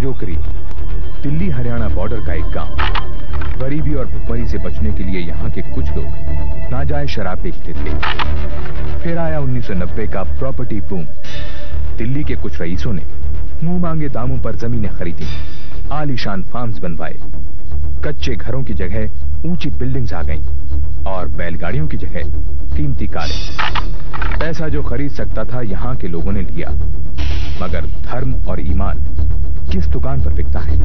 बजोकरी, Delhi Haryana border का एक गांव। गरीबी और भुखमरी से बचने के लिए यहाँ के कुछ लोग नाजायज शराब बेचते थे। फिर आया 1990 का प्रॉपर्टी बूम। दिल्ली के कुछ रईसों ने मुंह मांगे दामों पर जमीनें खरीदी, आलीशान फार्म्स बनवाए, कच्चे घरों की जगह ऊंची बिल्डिंग्स आ गईं और बैलगाड़ियों की जगह कीमती कारें। पैसा जो खरीद सकता था यहाँ के लोगों ने लिया, मगर धर्म और ईमान किस दुकान पर बिकता है?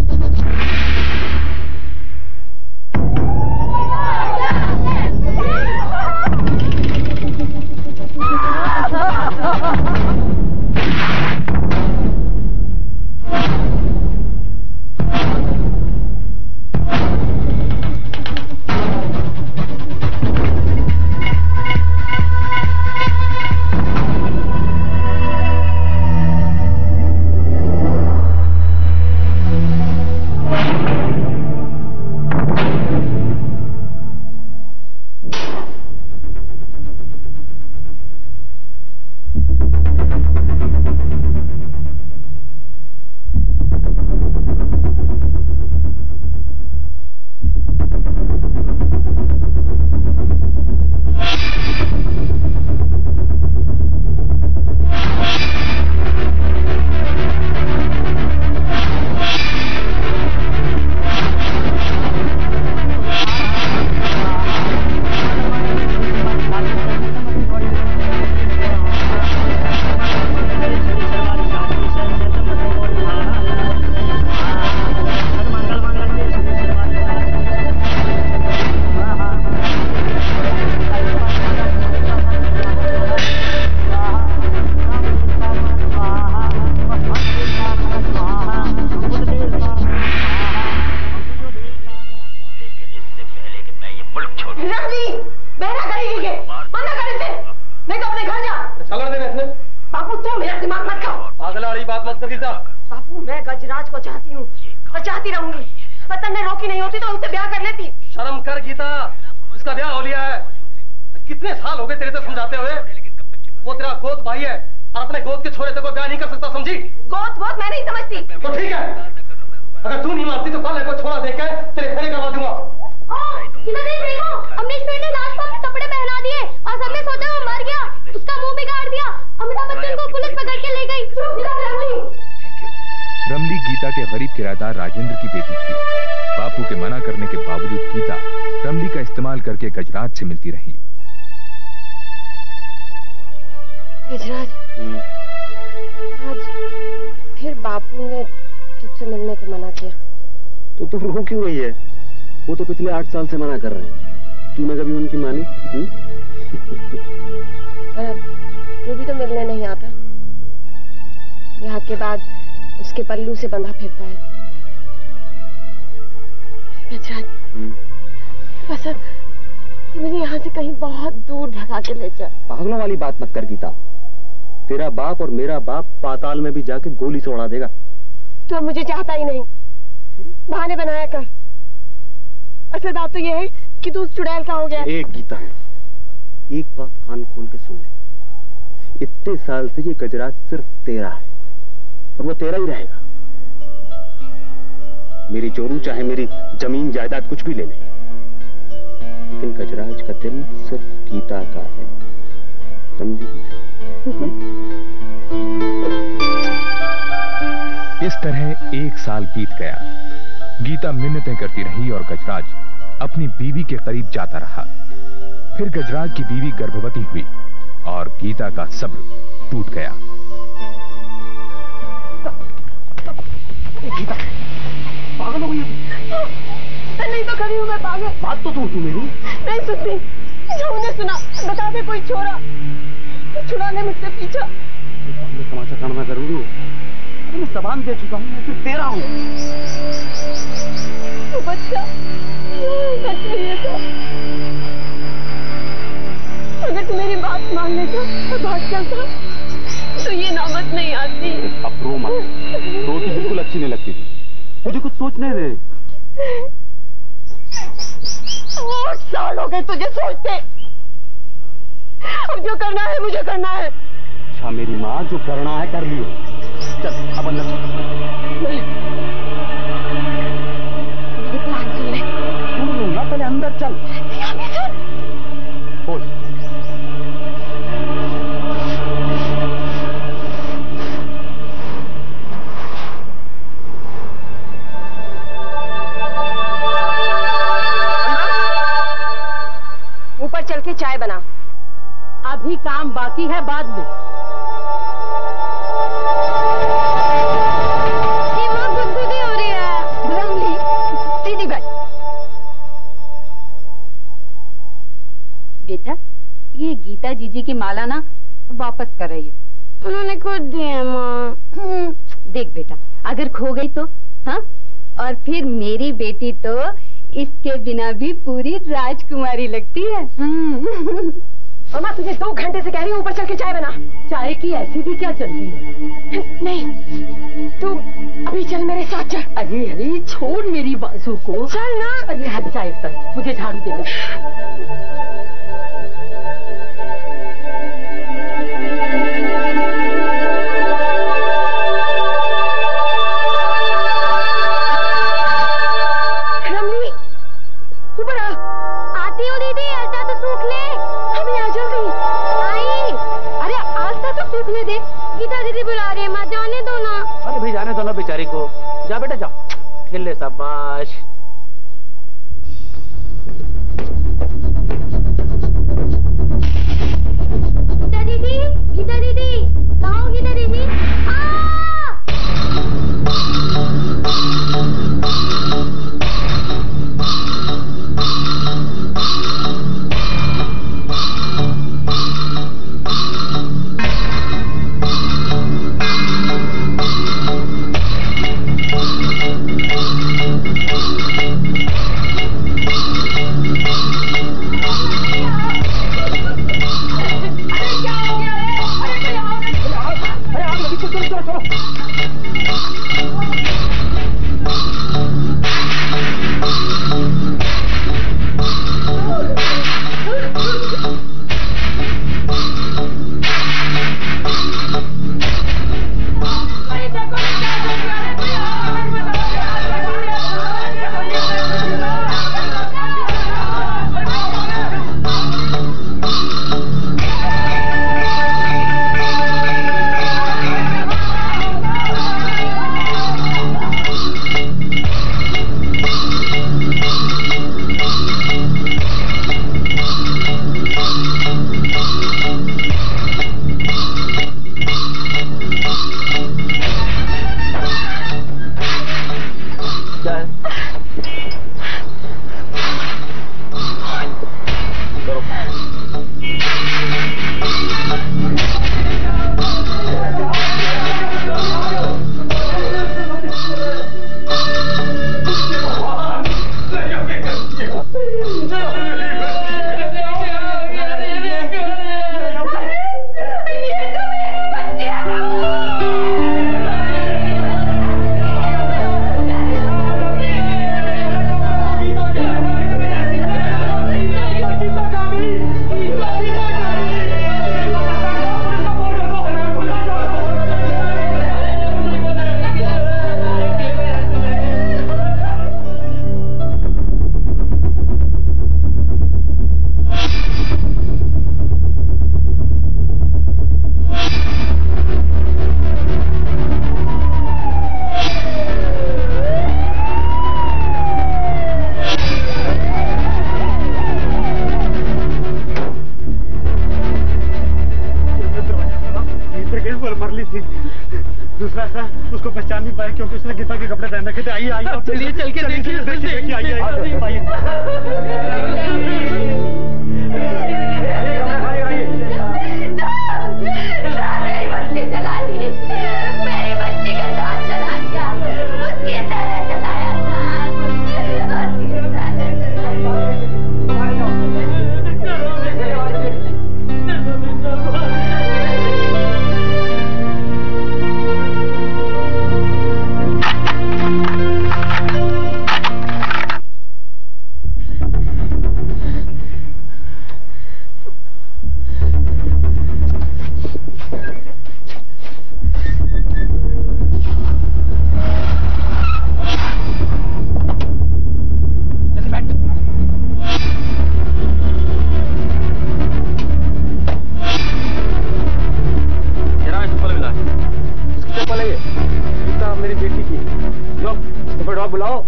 गजराज से मिलती रही। गजराज, आज फिर बापू ने तुझसे मिलने को मना किया। तो तू रो क्यों रही है? वो तो पिछले 8 साल से मना कर रहे हैं, तूने कभी उनकी मानी? पर अब तू भी तो मिलने नहीं आता। ब्याह के बाद उसके पल्लू से बंधा फिरता है। गजराज, बस अब मुझे यहाँ से कहीं बहुत दूर भगा के ले जा। पागलों वाली बात मत कर गीता। तेरा बाप और मेरा बाप पाताल में भी जाके गोली से उड़ा देगा। तो अब मुझे चाहता ही नहीं, बहाने बनाया कर। असल बात तो ये है कि तू चुड़ैल का हो गया। एक गीता है, एक बात कान खोल के सुन ले। इतने साल से ये गजराज सिर्फ तेरा है और वो तेरा ही रहेगा। मेरी जोरू चाहे मेरी जमीन जायदाद कुछ भी ले ले, लेकिन गजराज का दिल सिर्फ गीता का है, समझी? इस तरह 1 साल बीत गया। गीता मिन्नतें करती रही और गजराज अपनी बीवी के करीब जाता रहा। फिर गजराज की बीवी गर्भवती हुई और गीता का सब्र टूट गया। गीता, पागल हो गई? नहीं तो कभी हूँ मैं पागल। बात तो तू मेरी नहीं सुनती। हमने सुना, बता दे कोई छोरा छुड़ाने मुझसे पीछा। सामने तमाशा करना जरूरी है। मैं जबान दे चुका हूँ, मैं सिर्फ तेरा हूँ। तो बच्चा चाहिए था। अगर तू मेरी बात मान लेता और भाग चलता तो ये नौबत नहीं आती। अब रो मत। रोटी बिल्कुल अच्छी नहीं लगती थी, मुझे कुछ सोचने दे। 8 साल हो गए तुझे सोचते। अब जो करना है मुझे करना है। अच्छा मेरी माँ, जो करना है कर लियो। चल अब अंदर। चल बोल। ऊपर चल के चाय बना। अभी काम बाकी है, बाद में। गुदगुदी हो रही है। सीधी बैठ। बेटा, ये गीता जीजी की माला ना वापस कर रही हो। उन्होंने खुद दी है माँ। देख बेटा, अगर खो गई तो हाँ, और फिर मेरी बेटी तो इसके बिना भी पूरी राजकुमारी लगती है। मामा, तुझे 2 घंटे से कह रही हूँ ऊपर चल के चाय बना। चाय की ऐसी भी क्या चलती है? नहीं, तू अभी चल मेरे साथ चल। अरे अरे छोड़ मेरी बाजू को। चल ना। अरे हट चाय पर, मुझे झाड़ू दे दे। बेचारी को जा बेटा जाओ, खेल ले। शाबाश। गीता दीदी, गीता दीदी, कहाँ हो गीता दीदी? दूसरा था उसको पहचान नहीं पाया क्योंकि उसने गीता के कपड़े पहन रखे थे। आइए आइए, चलिए चल के देखिए, देखिए आइए आइए।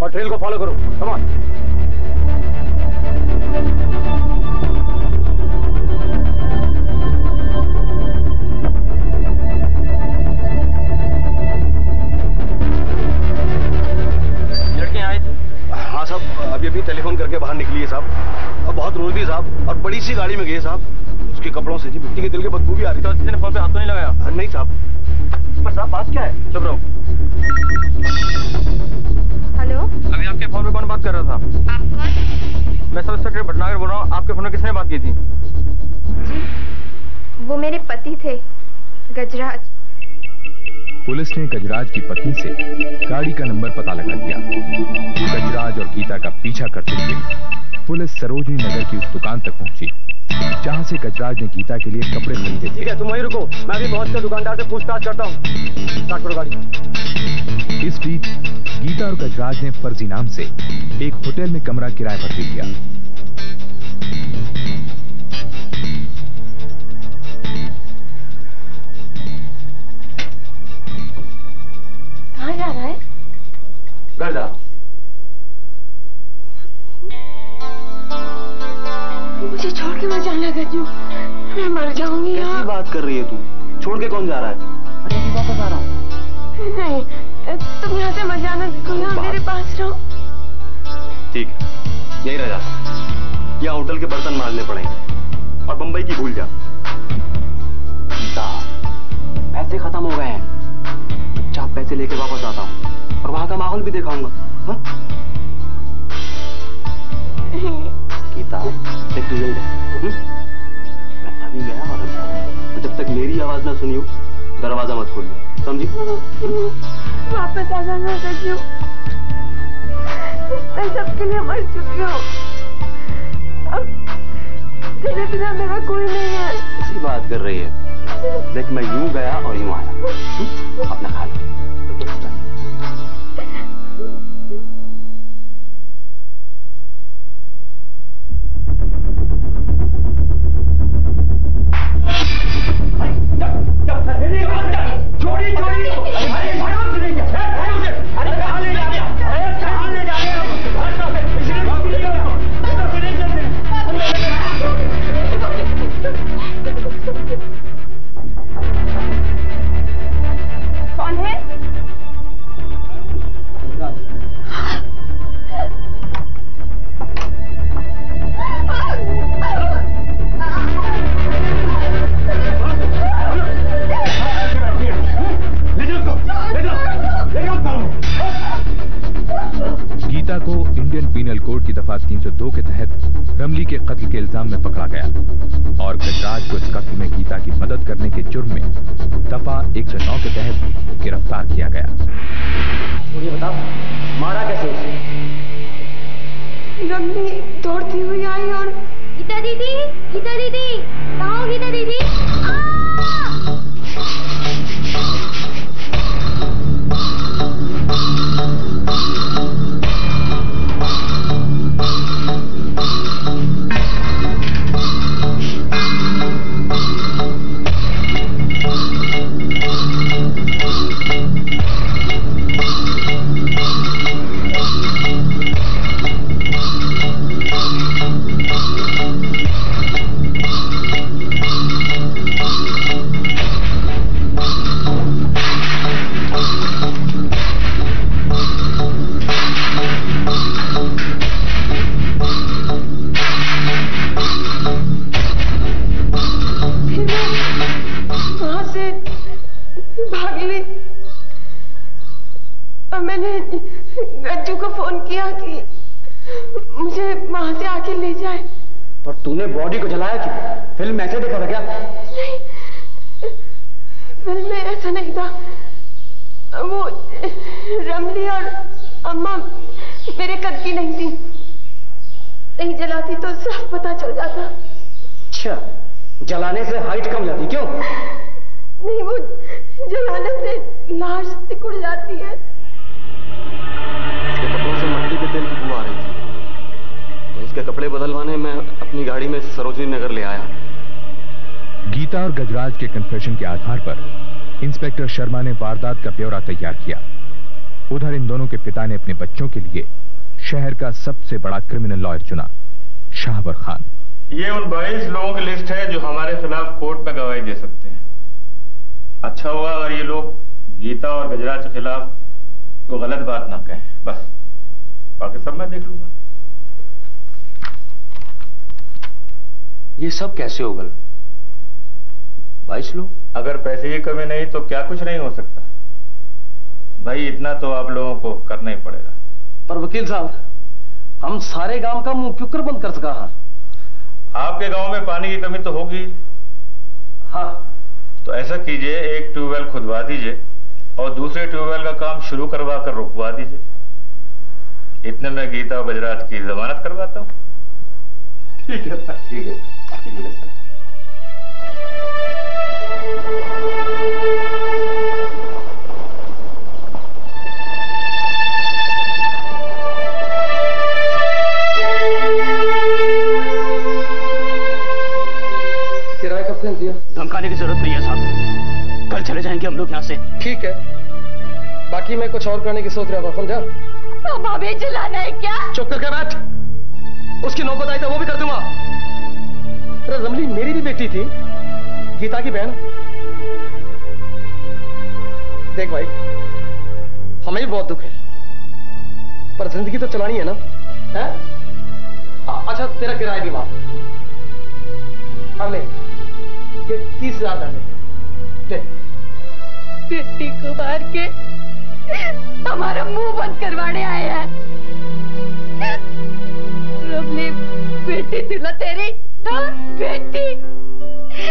और ट्रेल को फॉलो करो। Come on. लड़के आए थे? हाँ साहब, अभी अभी टेलीफोन करके बाहर निकली है साहब। अब बहुत रोज दी साहब, और बड़ी सी गाड़ी में गए साहब। उसके कपड़ों से जी मिट्टी के तेल की बदबू भी आ रही। तो किसी ने फोन पे हाथ तो नहीं लगाया? नहीं साहब। पर साहब बात क्या है? चुप रहो। हेलो, अभी आपके फोन पे कौन बात कर रहा था? आप कौन? मैं सब इंस्पेक्टर भटनागर बोल रहा हूँ। आपके फोन में किसने बात की थी? जी, वो मेरे पति थे, गजराज। पुलिस ने गजराज की पत्नी से गाड़ी का नंबर पता लगा लिया। गजराज और गीता का पीछा करते हुए पुलिस सरोजनी नगर की उस दुकान तक पहुंची जहां से गजराज ने गीता के लिए कपड़े खरीदे थे। ठीक है, तुम वहीं रुको, मैं भी पहुंच कर दुकानदार से पूछताछ करता हूँ। स्टार्ट करो गाड़ी। इस बीच गीता और गजराज ने फर्जी नाम से एक होटल में कमरा किराए पर ले लिया। कहाँ जा रहा है? घर जा। मुझे छोड़ के मत जाना गज्जू, मैं मर जाऊंगी। कैसी बात कर रही है तू? छोड़ के कौन जा रहा है? अरे अभी वापस आ रहा हूँ। नहीं, तुम यहाँ से मत जाना, यहाँ मेरे पास रहो। ठीक है, यहीं रह जा। यहाँ होटल के बर्तन मारने पड़ेंगे और बंबई की भूल जा। पैसे खत्म हो गए हैं, चुपचाप पैसे लेके वापस आता हूँ और वहां का माहौल भी दिखाऊंगा। हाँ? गीता, एक डीजल दे। मैं अभी गया और जब तक मेरी आवाज ना सुनी हो दरवाजा मत खोलियो, समझी? वापस आ जाना गज्जू, मैं सबके लिए मर चुकी हूँ। अब तेरे बिना मेरा कोई नहीं है। ऐसी बात कर रही है? देख, मैं यूं गया और यूं आया। अपना ख्याल रखिए। कौन है? गीता को इंडियन पीनल कोड की दफा 302 के तहत रमली के कत्ल के इल्जाम में पकड़ा गया और गजराज को इस कत्ल में गीता की मदद करने के जुर्म में दफा 109 के तहत गिरफ्तार किया गया। मुझे बताओ, मारा कैसे उसे? रमली दौड़ती हुई आई और गीता दीदी, गीता दीदी, कहाँ हो गीता दीदी? मैंने गज्जू को फोन किया कि मुझे वहां से आके ले जाए। पर तूने बॉडी को जलाया क्यों? फिल्म ऐसे देखा था क्या? नहीं, फिल्म में ऐसा नहीं था। वो रमली और अम्मा मेरे कद की नहीं थी, नहीं जलाती तो साफ पता चल जाता। अच्छा, जलाने से हाइट कम जाती क्यों? नहीं, वो जलाने से लाश सिकुड़ जाती है। इसके कपड़ों से मट्टी के तेल की बू आ रही थी, तो इसके कपड़े बदलवाने मैं अपनी गाड़ी में सरोजनी नगर ले आया। गीता और गजराज के कन्फेशन के आधार पर इंस्पेक्टर शर्मा ने वारदात का ब्यौरा तैयार किया। उधर इन दोनों के पिता ने अपने बच्चों के लिए शहर का सबसे बड़ा क्रिमिनल लॉयर चुना, शाहवर खान। ये उन 22 लोगों की लिस्ट है जो हमारे खिलाफ कोर्ट में गवाही दे सकते हैं। अच्छा हुआ अगर ये लोग गीता और गजराज के खिलाफ कोई गलत बात ना कहें, बस बाकी सब मैं देख लूंगा। ये सब कैसे होगा? 22 लोग? अगर पैसे की कमी नहीं तो क्या कुछ नहीं हो सकता भाई, इतना तो आप लोगों को करना ही पड़ेगा। पर वकील साहब, हम सारे गांव का मुंह क्यों कर बंद कर सका? आपके गांव में पानी की कमी तो होगी। हाँ, तो ऐसा कीजिए, एक ट्यूबवेल खुदवा दीजिए और दूसरे ट्यूबवेल का काम शुरू करवा कर रुकवा दीजिए। इतने में गीता और गजराज की जमानत करवाता हूं। ठीक है सर, ठीक है, ठीक है सर। किराया कब से दिया? धमकाने की जरूरत नहीं है साहब, कल चले जाएंगे हम लोग यहाँ से। ठीक है, बाकी मैं कुछ और करने की सोच रहा था, समझा? तो भाभी जलाना है क्या? चुप करके बैठ, उसकी नौबत आई तो वो भी कर दूंगा। अरे रमली मेरी भी बेटी थी, गीता की बहन। देख भाई, हमें भी बहुत दुख है, पर जिंदगी तो चलानी है ना, है? अच्छा तेरा किराया भी माफ। अब ले, ये 30,000 दे ले। बेटी को मार के हमारा मुंह बंद करवाने आए हैं। रमली बेटी थी ना तेरी, हाँ? बेटी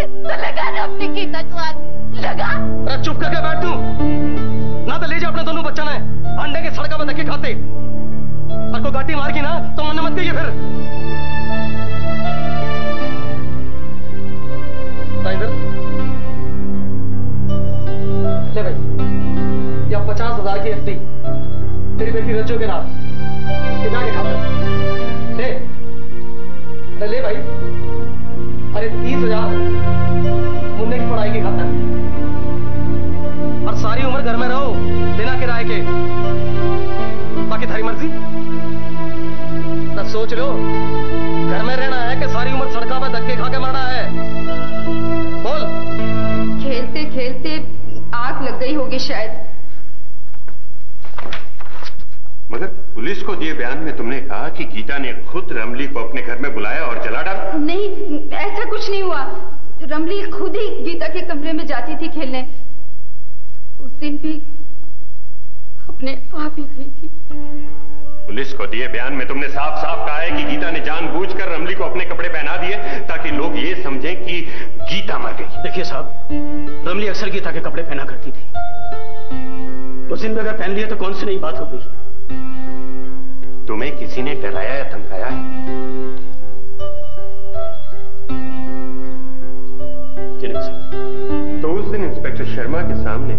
तो लगा ना अपनी गीता को आग, लगा। अरे चुप करके बैठ तू, ना तो ले जा अपने दोनों बच्चा ने अंडे के सड़का में धक्के खाते, और को गाटी मार की ना तो मन मत कहिए फिर। राइंदर ले भाई, या 50,000 की एफडी तेरी बेटी रज्जो के नाम, जाके खाता ले। अरे ले भाई, अरे 30,000 मुन्ने की पढ़ाई की खातर, और सारी उम्र घर में रहो बिना किराए के, बाकी थारी मर्जी। तब सोच लो, घर में रहना है कि सारी उम्र सड़का पर धक्के खा के मरना है? बोल। खेलते खेलते आग लग गई होगी शायद। मगर पुलिस को दिए बयान में तुमने कहा कि गीता ने खुद रमली को अपने घर में बुलाया और जला डाला। नहीं, ऐसा कुछ नहीं हुआ। रमली खुद ही गीता के कमरे में जाती थी खेलने। उस दिन भी अपने आप ही गई थी। पुलिस को दिए बयान में तुमने साफ साफ कहा है कि गीता ने जानबूझकर रमली को अपने कपड़े पहना दिए ताकि लोग ये समझें कि गीता मर गई। देखिए साहब, रमली अक्सर गीता के कपड़े पहना करती थी। उस दिन भी अगर पहन लिए तो कौन सी नई बात हो गई? तुम्हें किसी ने डराया या धमकाया है? तो उस दिन इंस्पेक्टर शर्मा के सामने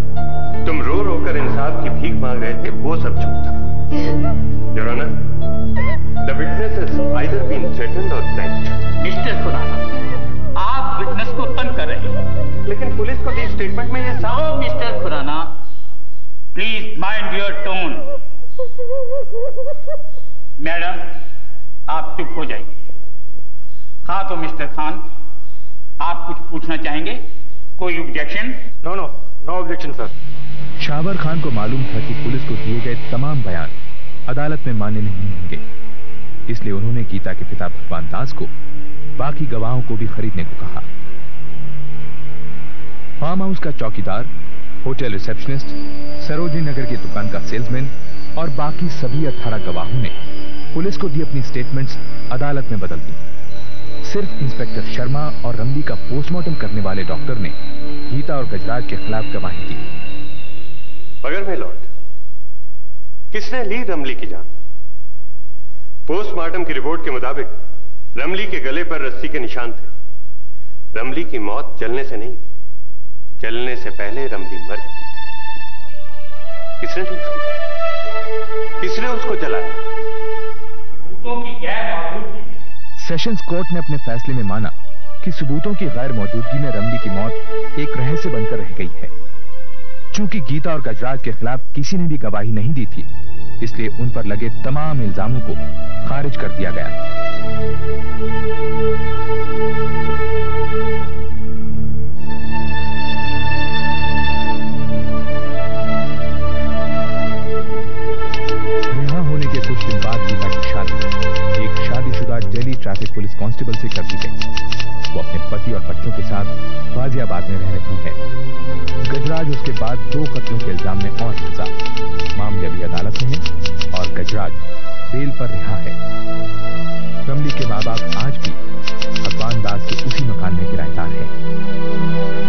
तुम रो रो कर इंसाफ की भीख मांग रहे थे, वो सब झूठ था। Your honour, the witness has either been threatened और थ्रेटन्ड। मिस्टर खुराना, आप विटनेस को तंग कर रहे हैं। लेकिन पुलिस को दी स्टेटमेंट में ये साफ। Mister Khurana, please mind your tone. Madam, आप चुप हो जाइए। हाँ तो मिस्टर खान, आप कुछ पूछना चाहेंगे? कोई objection? No no, no objection sir. Shahwar Khan को मालूम था कि पुलिस को दिए गए तमाम बयान अदालत में मान्य नहीं होंगे, इसलिए उन्होंने गीता के पिता भगवान दास को बाकी गवाहों को भी खरीदने को कहा। फार्म हाउस का चौकीदार, होटल रिसेप्शनिस्ट, सरोजनी नगर की दुकान का सेल्समैन और बाकी सभी 18 गवाहों ने पुलिस को दी अपनी स्टेटमेंट्स अदालत में बदल दी। सिर्फ इंस्पेक्टर शर्मा और रमली का पोस्टमार्टम करने वाले डॉक्टर ने गीता और गजराज के खिलाफ गवाही दी। मगर माय लॉर्ड, किसने ली रमली की जान? पोस्टमार्टम की रिपोर्ट के मुताबिक रमली के गले पर रस्सी के निशान थे। रमली की मौत जलने से नहीं, जलने से पहले रमली मर चुकी थी। किसने ली उसकी जान? किसने उसको जलाया? सबूतों की गैर मौजूदगी। सेशंस कोर्ट ने अपने फैसले में माना कि सबूतों की गैर मौजूदगी में रमली की मौत एक रहस्य बनकर रह गई है। चूंकि गीता और गजराज के खिलाफ किसी ने भी गवाही नहीं दी थी, इसलिए उन पर लगे तमाम इल्जामों को खारिज कर दिया गया। रिहा होने के कुछ दिन बाद गीता की शादी एक शादीशुदा दिल्ली ट्रैफिक पुलिस कांस्टेबल से कर दी गई। वो अपने पति और बच्चों के साथ गाजियाबाद में रह रही है। गजराज उसके बाद 2 कत्लों के इल्जाम में और फंसा। मामले अभी अदालत में है और गजराज बेल पर रिहा है। रमली के मां बाप आज भी भगवान दास के उसी मकान में किराएदार हैं।